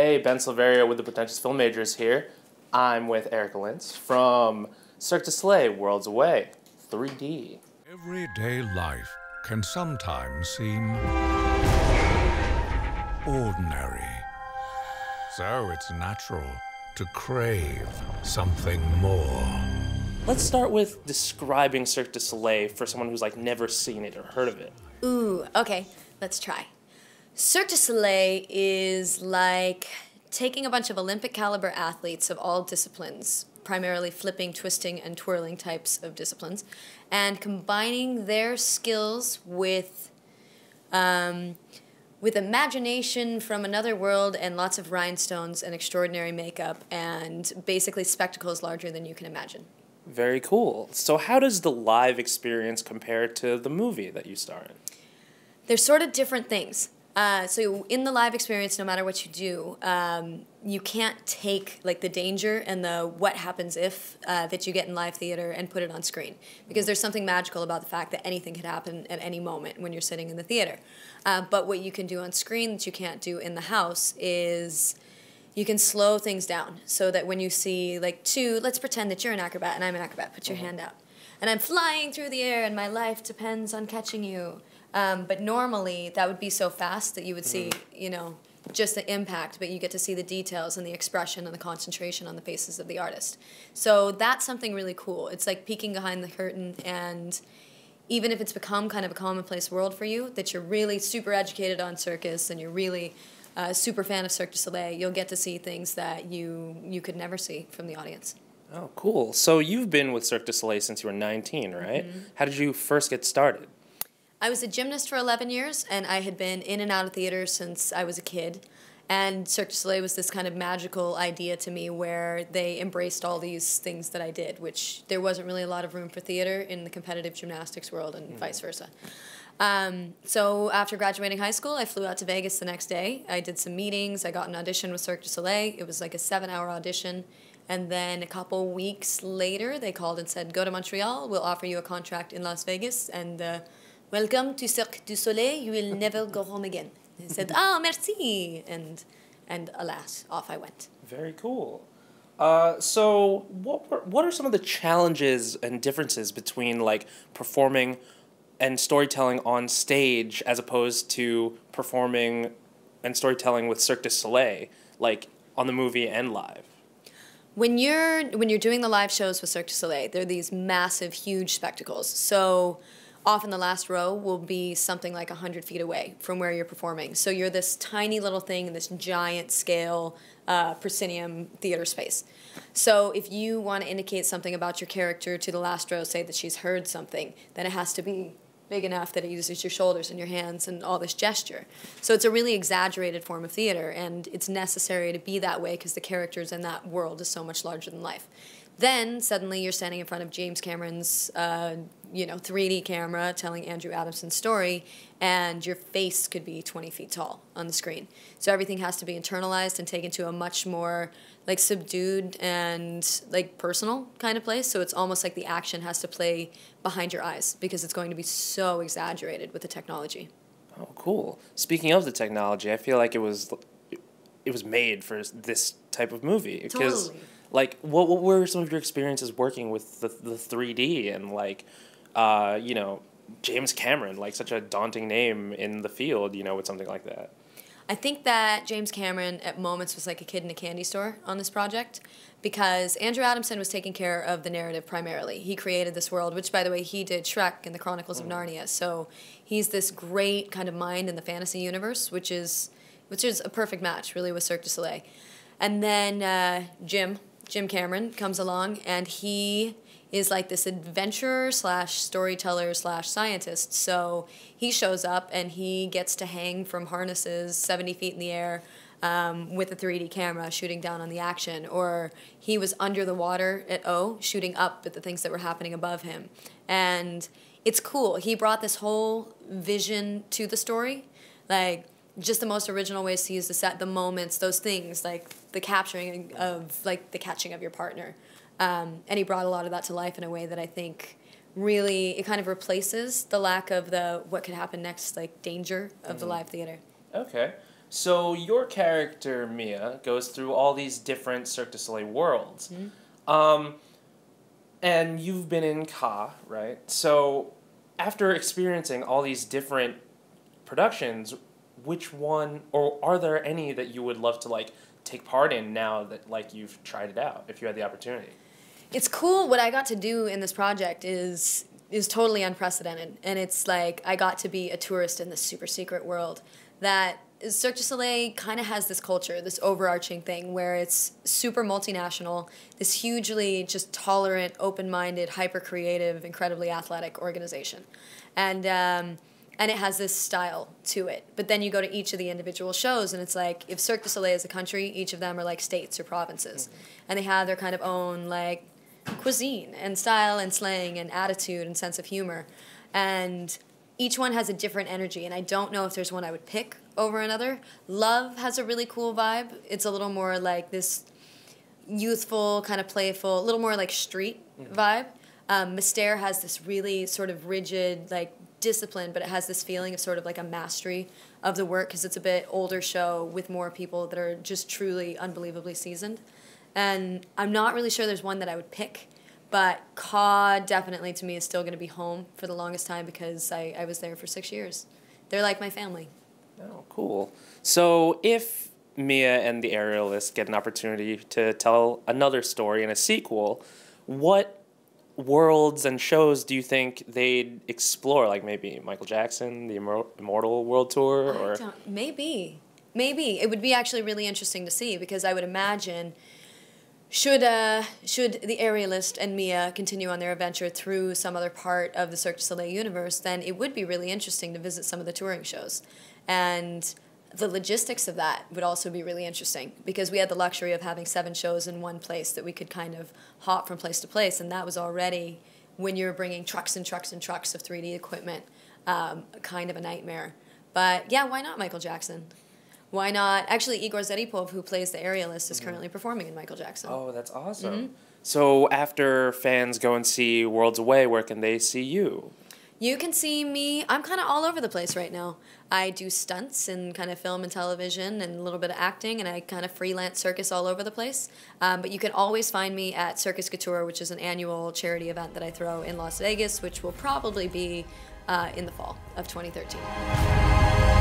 Hey, Ben Silverio with the Pretentious Film Majors here. I'm with Linz from Cirque du Soleil, Worlds Away, 3D. Everyday life can sometimes seem ordinary. So it's natural to crave something more. Let's start with describing Cirque du Soleil for someone who's never seen it or heard of it. Ooh, okay, let's try. Cirque du Soleil is like taking a bunch of Olympic caliber athletes of all disciplines, primarily flipping, twisting, and twirling types of disciplines, and combining their skills with imagination from another world and lots of rhinestones and extraordinary makeup and basically spectacles larger than you can imagine. Very cool. So how does the live experience compare to the movie that you star in? They're sort of different things. So in the live experience, no matter what you do, you can't take the danger and the what happens if that you get in live theater and put it on screen, because there's something magical about the fact that anything could happen at any moment when you're sitting in the theater. But what you can do on screen that you can't do in the house is you can slow things down so that when you see let's pretend that you're an acrobat and I'm an acrobat, put your hand out. And I'm flying through the air and my life depends on catching you. But normally that would be so fast that you would see, just the impact, but you get to see the details and the expression and the concentration on the faces of the artist. So that's something really cool. It's like peeking behind the curtain, and even if it's become kind of a commonplace world for you, that you're really super educated on circus and you're really a super fan of Cirque du Soleil, you'll get to see things that you could never see from the audience. Oh, cool. So you've been with Cirque du Soleil since you were 19, right? Mm-hmm. How did you first get started? I was a gymnast for 11 years, and I had been in and out of theater since I was a kid. And Cirque du Soleil was this kind of magical idea to me where they embraced all these things that I did, which there wasn't really a lot of room for theater in the competitive gymnastics world and vice versa. So after graduating high school, I flew out to Vegas the next day. I did some meetings. I got an audition with Cirque du Soleil. It was like a 7-hour audition. And then a couple weeks later, they called and said, go to Montreal. We'll offer you a contract in Las Vegas. And welcome to Cirque du Soleil. You will never go home again. I said, merci. And alas, off I went. Very cool. So what are some of the challenges and differences between performing and storytelling on stage as opposed to performing and storytelling with Cirque du Soleil, on the movie and live? When you're doing the live shows with Cirque du Soleil, they're these massive, huge spectacles. So often the last row will be something like 100 feet away from where you're performing. So you're this tiny little thing in this giant scale proscenium theater space. So if you want to indicate something about your character to the last row, say that she's heard something, then it has to be big enough that it uses your shoulders and your hands and all this gesture. So it's a really exaggerated form of theater, and it's necessary to be that way because the characters in that world is so much larger than life. Then suddenly you're standing in front of James Cameron's 3D camera telling Andrew Adamson's story, and your face could be 20 feet tall on the screen. So everything has to be internalized and taken to a much more subdued and personal kind of place. So it's almost like the action has to play behind your eyes because it's going to be so exaggerated with the technology. Oh, cool. Speaking of the technology, I feel like it was made for this type of movie. Totally. What were some of your experiences working with the 3D and James Cameron, such a daunting name in the field, with something like that? I think that James Cameron at moments was like a kid in a candy store on this project because Andrew Adamson was taking care of the narrative primarily. He created this world, which, by the way, he did Shrek and the Chronicles of Narnia. So he's this great kind of mind in the fantasy universe, which is a perfect match, really, with Cirque du Soleil. And then Jim Cameron comes along, and he is this adventurer / storyteller / scientist. So he shows up and he gets to hang from harnesses 70 feet in the air with a 3D camera shooting down on the action. Or he was under the water at O shooting up at the things that were happening above him. And it's cool. He brought this whole vision to the story. Just the most original ways to use the set, the moments, those things, the capturing of, the catching of your partner. And he brought a lot of that to life in a way that I think really, it kind of replaces the lack of the what could happen next, danger of the live theater. Okay. So your character, Mia, goes through all these different Cirque du Soleil worlds. And you've been in Ka, right? So after experiencing all these different productions, which one, or are there any that you would love to like take part in now that like you've tried it out, if you had the opportunity? It's cool. What I got to do in this project is totally unprecedented, and it's like I got to be a tourist in this super secret world that Cirque du Soleil kind of has this culture, this overarching thing where it's super multinational, this hugely just tolerant, open-minded, hyper-creative, incredibly athletic organization. And it has this style to it. But then you go to each of the individual shows, and it's like, if Cirque du Soleil is a country, each of them are like states or provinces. And they have their kind of own like cuisine and style and slang and attitude and sense of humor. And each one has a different energy, and I don't know if there's one I would pick over another. Love has a really cool vibe. It's a little more like this youthful, kind of playful, a little more like street vibe. Mystère has this really sort of rigid, like discipline, but it has this feeling of sort of like a mastery of the work because it's a bit older show with more people that are just truly unbelievably seasoned. And I'm not really sure there's one that I would pick. But Ka definitely to me is still going to be home for the longest time because I was there for 6 years. They're like my family. Oh, cool. So if Mia and the Aerialists get an opportunity to tell another story in a sequel, what worlds and shows do you think they'd explore? Like maybe Michael Jackson, the Immortal World Tour? Or Maybe. It would be actually really interesting to see because I would imagine... Should the Aerialist and Mia continue on their adventure through some other part of the Cirque du Soleil universe, then it would be really interesting to visit some of the touring shows. And the logistics of that would also be really interesting because we had the luxury of having 7 shows in one place that we could kind of hop from place to place, and that was already, when you're bringing trucks and trucks and trucks of 3D equipment, kind of a nightmare. But yeah, why not Michael Jackson? Why not? Actually, Igor Zedipov, who plays the Aerialist, is currently performing in Michael Jackson. Oh, that's awesome. So after fans go and see Worlds Away, where can they see you? You can see me. I'm kind of all over the place right now. I do stunts in kind of film and television and a little bit of acting, and I kind of freelance circus all over the place. But you can always find me at Circus Couture, which is an annual charity event that I throw in Las Vegas, which will probably be in the fall of 2013.